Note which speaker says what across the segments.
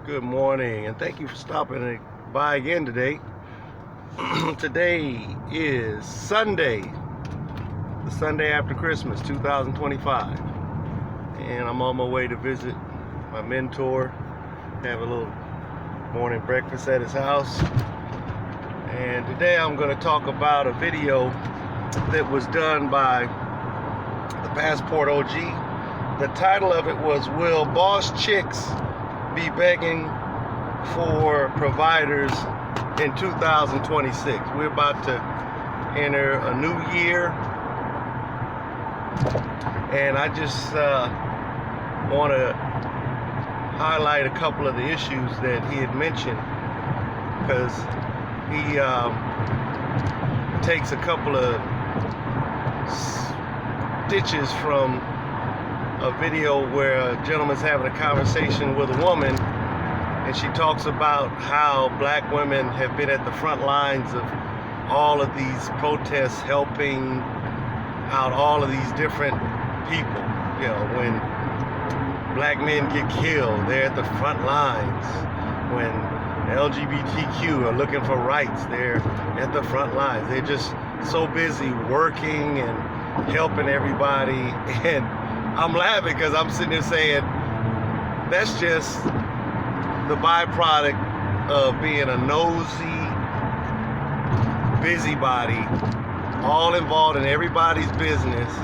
Speaker 1: Good morning, and thank you for stopping by again today. Today is Sunday, the Sunday after Christmas, 2025, and I'm on my way to visit my mentor, have a little morning breakfast at his house. And today I'm going to talk about a video that was done by the Passport OG. The title of it was, "Will Boss Chicks Be Begging for Providers in 2026?" We're about to enter a new year, and I just want to highlight a couple of the issues that he had mentioned, because he takes a couple of stitches from a video where a gentleman's having a conversation with a woman, and she talks about how black women have been at the front lines of all of these protests, helping out all of these different people. You know, when black men get killed, they're at the front lines. When LGBTQ are looking for rights, they're at the front lines. They're just so busy working and helping everybody. And I'm laughing because I'm sitting there saying, that's just the byproduct of being a nosy busybody, all involved in everybody's business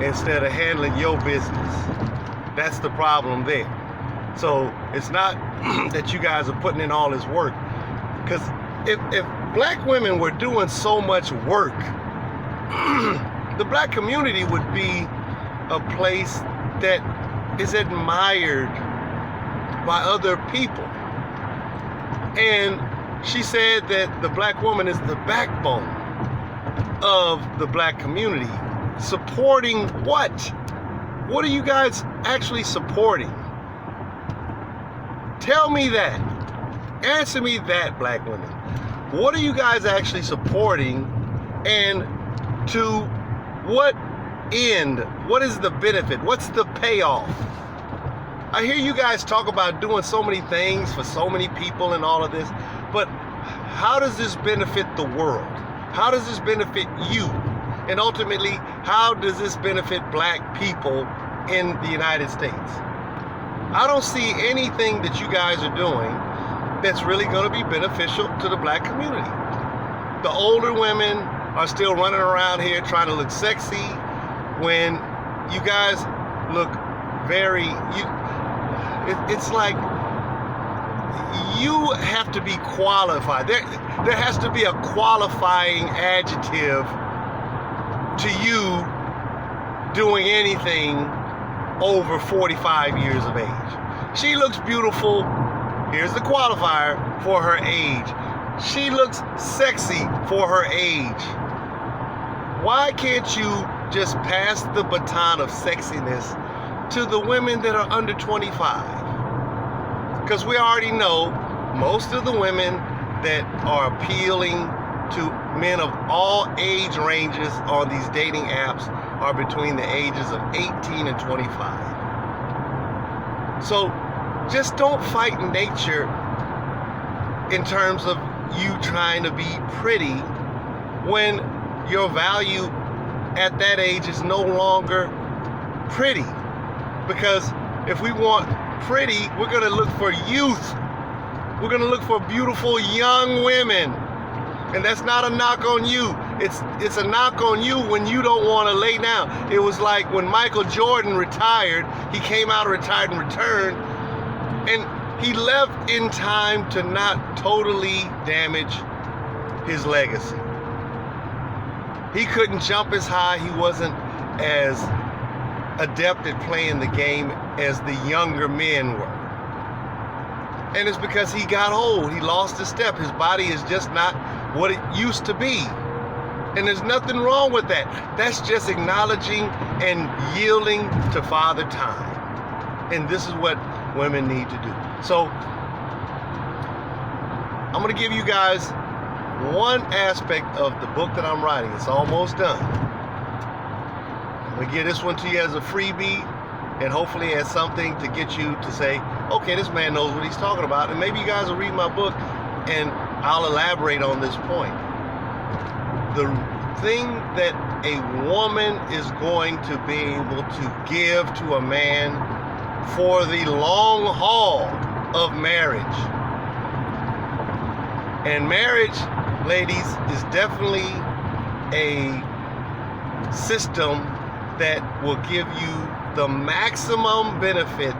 Speaker 1: instead of handling your business. That's the problem there. So it's not that you guys are putting in all this work, because if black women were doing so much work, the black community would be a place that is admired by other people. And she said that the black woman is the backbone of the black community. Supporting what? What are you guys actually supporting? Tell me that. Answer me that, black women. What are you guys actually supporting, and to what end? What is the benefit? What's the payoff? I hear you guys talk about doing so many things for so many people and all of this, but how does this benefit the world? How does this benefit you? And ultimately, how does this benefit black people in the United States? I don't see anything that you guys are doing that's really going to be beneficial to the black community. The older women are still running around here trying to look sexy, when you guys look very, it's like you have to be qualified. There has to be a qualifying adjective to you doing anything over 45 years of age. She looks beautiful. Here's the qualifier: for her age. She looks sexy for her age. Why can't you just pass the baton of sexiness to the women that are under 25? Because we already know most of the women that are appealing to men of all age ranges on these dating apps are between the ages of 18 and 25. So just don't fight nature in terms of you trying to be pretty, when your value at that age is no longer pretty. Because if we want pretty, we're going to look for youth. We're going to look for beautiful young women. And that's not a knock on you. It's a knock on you when you don't want to lay down. It was like when Michael Jordan retired, he came out, retired, and returned, and he left in time to not totally damage his legacy. He couldn't jump as high. He wasn't as adept at playing the game as the younger men were. And it's because he got old. He lost his step. His body is just not what it used to be. And there's nothing wrong with that. That's just acknowledging and yielding to Father Time. And this is what women need to do. So I'm going to give you guys one aspect of the book that I'm writing. It's almost done. I'm going to give this one to you as a freebie. and hopefully as something to get you to say, okay, this man knows what he's talking about, and maybe you guys will read my book and I'll elaborate on this point. The thing that a woman is going to be able to give to a man for the long haul of marriage. And marriage, ladies, is definitely a system that will give you the maximum benefit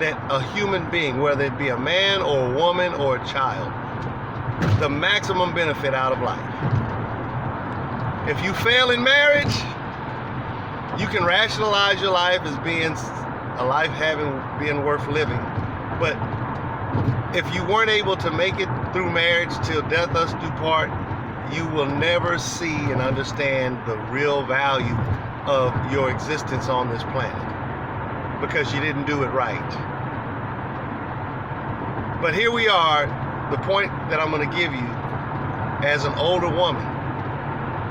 Speaker 1: that a human being, whether it be a man or a woman or a child, the maximum benefit out of life. If you fail in marriage, you can rationalize your life as being a life being worth living. But if you weren't able to make it through marriage till death us do part, you will never see and understand the real value of your existence on this planet, because you didn't do it right. But here we are, the point that I'm going to give you as an older woman.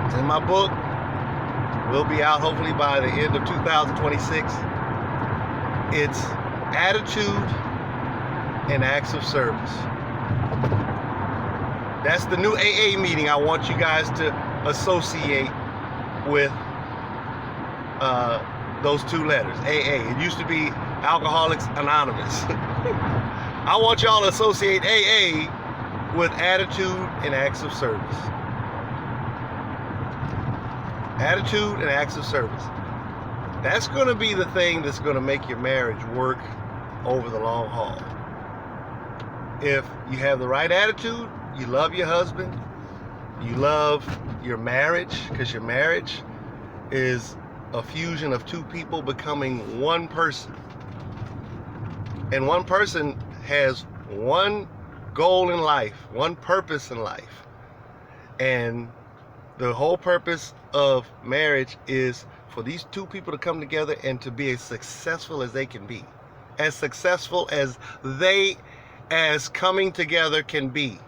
Speaker 1: It's in my book. Will be out hopefully by the end of 2026. It's attitude and acts of service. That's the new AA meeting I want you guys to associate with those two letters, AA. It used to be Alcoholics Anonymous. I want y'all to associate AA with attitude and acts of service. Attitude and acts of service. That's going to be the thing that's going to make your marriage work over the long haul. If you have the right attitude, you love your husband, you love your marriage, because your marriage is a fusion of two people becoming one person. And one person has one goal in life, one purpose in life. And the whole purpose of marriage is for these two people to come together and to be as successful as they can be. As successful as they, as coming together, can be.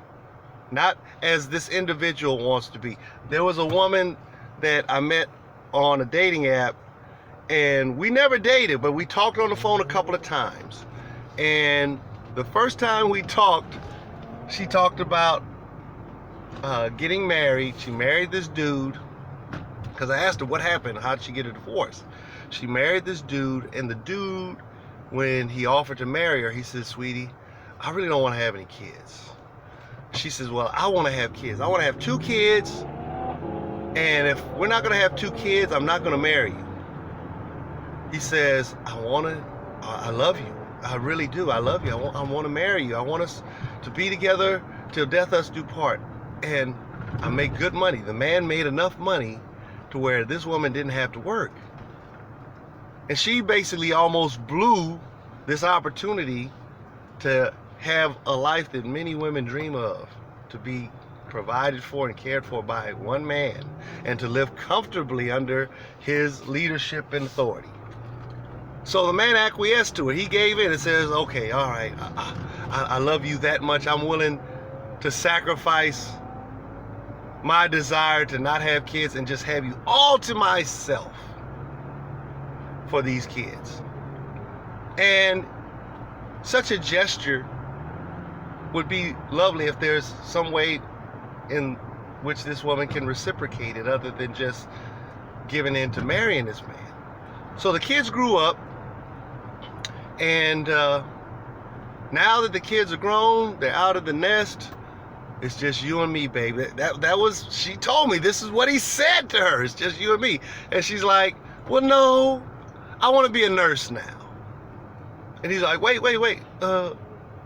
Speaker 1: Not as this individual wants to be. There was a woman that I met on a dating app, and we never dated, but we talked on the phone a couple of times. And the first time we talked, she talked about getting married. She married this dude, because I asked her what happened, how'd she get a divorce. She married this dude, and the dude, when he offered to marry her, he said, sweetie, I really don't want to have any kids. She says, well, I want to have kids. I want to have 2 kids, and if we're not going to have 2 kids, I'm not going to marry you. He says, I love you. I really do. I love you. I want to marry you. I want us to be together till death us do part. And I make good money. The man made enough money to where this woman didn't have to work. And she basically almost blew this opportunity to have a life that many women dream of, to be provided for and cared for by one man, and to live comfortably under his leadership and authority. So the man acquiesced to it. He gave in and says, okay, all right, I love you that much. I'm willing to sacrifice my desire to not have kids and just have you all to myself for these kids. And such a gesture would be lovely if there's some way in which this woman can reciprocate it other than just giving in to marrying this man. So the kids grew up, and now that the kids are grown, they're out of the nest, it's just you and me, baby. That was, she told me this is what he said to her. It's just you and me. And she's like, well, no, I want to be a nurse now. And he's like, wait,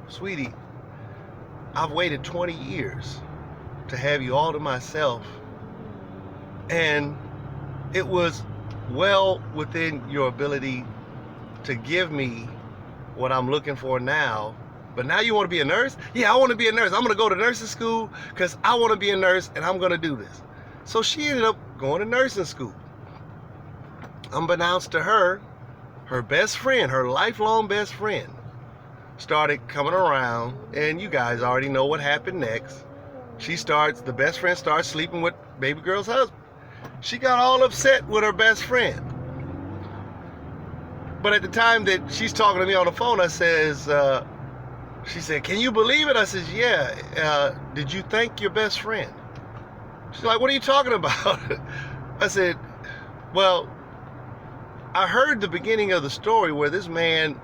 Speaker 1: sweetie, I've waited 20 years to have you all to myself. And it was well within your ability to give me what I'm looking for now. But now you want to be a nurse? Yeah, I want to be a nurse. I'm going to go to nursing school because I want to be a nurse and I'm going to do this. So she ended up going to nursing school. Unbeknownst to her, her best friend, her lifelong best friend, started coming around, and you guys already know what happened next. The best friend starts sleeping with baby girl's husband. She got all upset with her best friend. But at the time that she's talking to me on the phone, she said, "Can you believe it?" I says, "Yeah. Did you thank your best friend?" She's like, "What are you talking about?" I said, "Well, I heard the beginning of the story where this man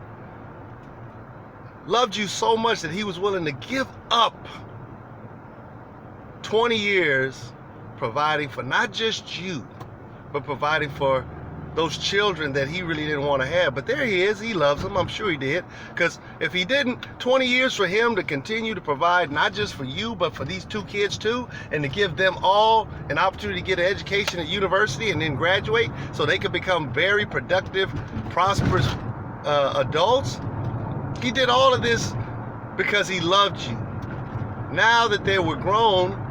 Speaker 1: loved you so much that he was willing to give up 20 years providing for not just you, but providing for those children that he really didn't want to have. But there he is. He loves them. I'm sure he did. Because if he didn't, 20 years for him to continue to provide not just for you, but for these two kids too, and to give them all an opportunity to get an education at university and then graduate so they could become very productive, prosperous adults. He did all of this because he loved you. Now that they were grown,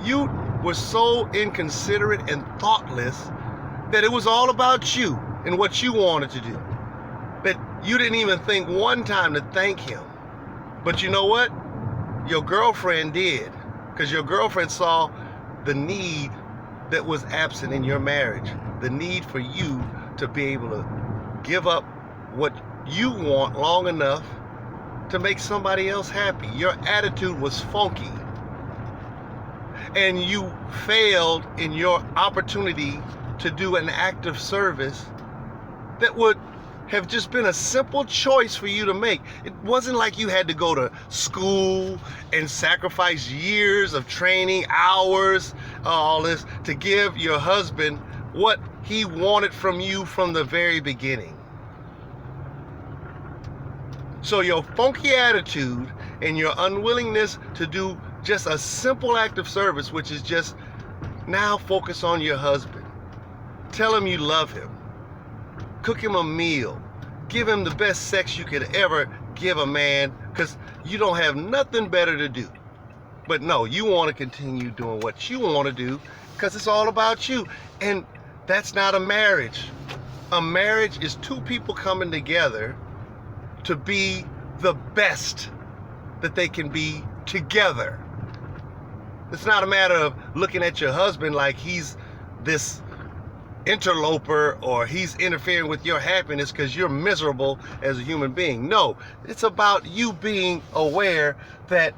Speaker 1: you were so inconsiderate and thoughtless that it was all about you and what you wanted to do, that you didn't even think one time to thank him. But you know what? Your girlfriend did, because your girlfriend saw the need that was absent in your marriage, the need for you to be able to give up what you want long enough to make somebody else happy. Your attitude was funky, and you failed in your opportunity to do an act of service that would have just been a simple choice for you to make. It wasn't like you had to go to school and sacrifice years of training, hours, all this, to give your husband what he wanted from you from the very beginning. So your funky attitude and your unwillingness to do just a simple act of service, which is just now focus on your husband. Tell him you love him. Cook him a meal. Give him the best sex you could ever give a man, because you don't have nothing better to do. But no, you want to continue doing what you want to do because it's all about you. And that's not a marriage. A marriage is two people coming together to be the best that they can be together. It's not a matter of looking at your husband like he's this interloper or he's interfering with your happiness because you're miserable as a human being. No, it's about you being aware that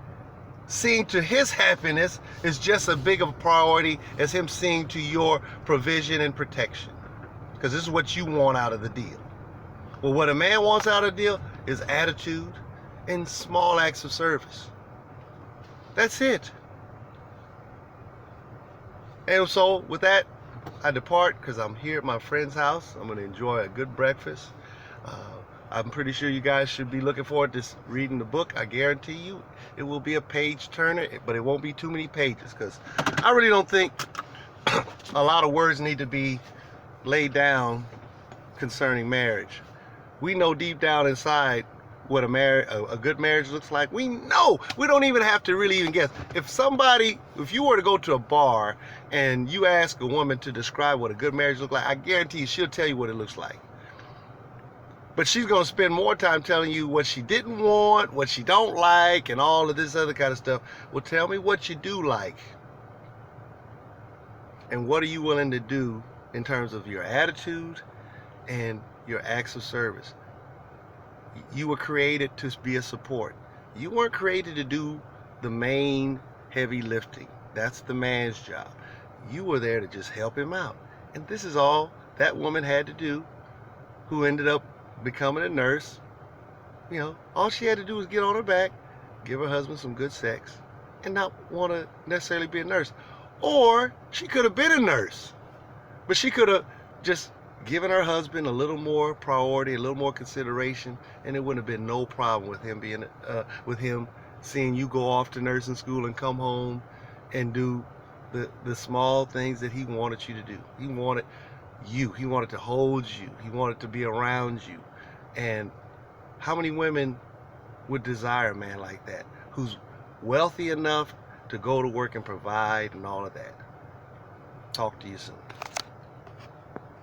Speaker 1: seeing to his happiness is just as big of a priority as him seeing to your provision and protection, because this is what you want out of the deal. Well, what a man wants out of the deal is attitude and small acts of service. That's it. And so with that, I depart because I'm here at my friend's house. I'm going to enjoy a good breakfast. I'm pretty sure you guys should be looking forward to reading the book. I guarantee you it will be a page turner, but it won't be too many pages, because I really don't think a lot of words need to be laid down concerning marriage. We know deep down inside what a good marriage looks like. We know. We don't even have to really even guess. If you were to go to a bar and you ask a woman to describe what a good marriage looks like, I guarantee you she'll tell you what it looks like. But she's going to spend more time telling you what she didn't want, what she don't like, and all of this other kind of stuff. Well, tell me what you do like. And what are you willing to do in terms of your attitude and your acts of service? You were created to be a support. You weren't created to do the main heavy lifting. That's the man's job. You were there to just help him out. And this is all that woman had to do, who ended up becoming a nurse. You know, all she had to do was get on her back, give her husband some good sex, and not want to necessarily be a nurse. Or she could have been a nurse, but she could have just given her husband a little more priority, a little more consideration, and it wouldn't have been no problem with him seeing you go off to nursing school and come home and do the small things that he wanted you to do. He wanted you. He wanted to hold you. He wanted to be around you. And how many women would desire a man like that, who's wealthy enough to go to work and provide and all of that? Talk to you soon.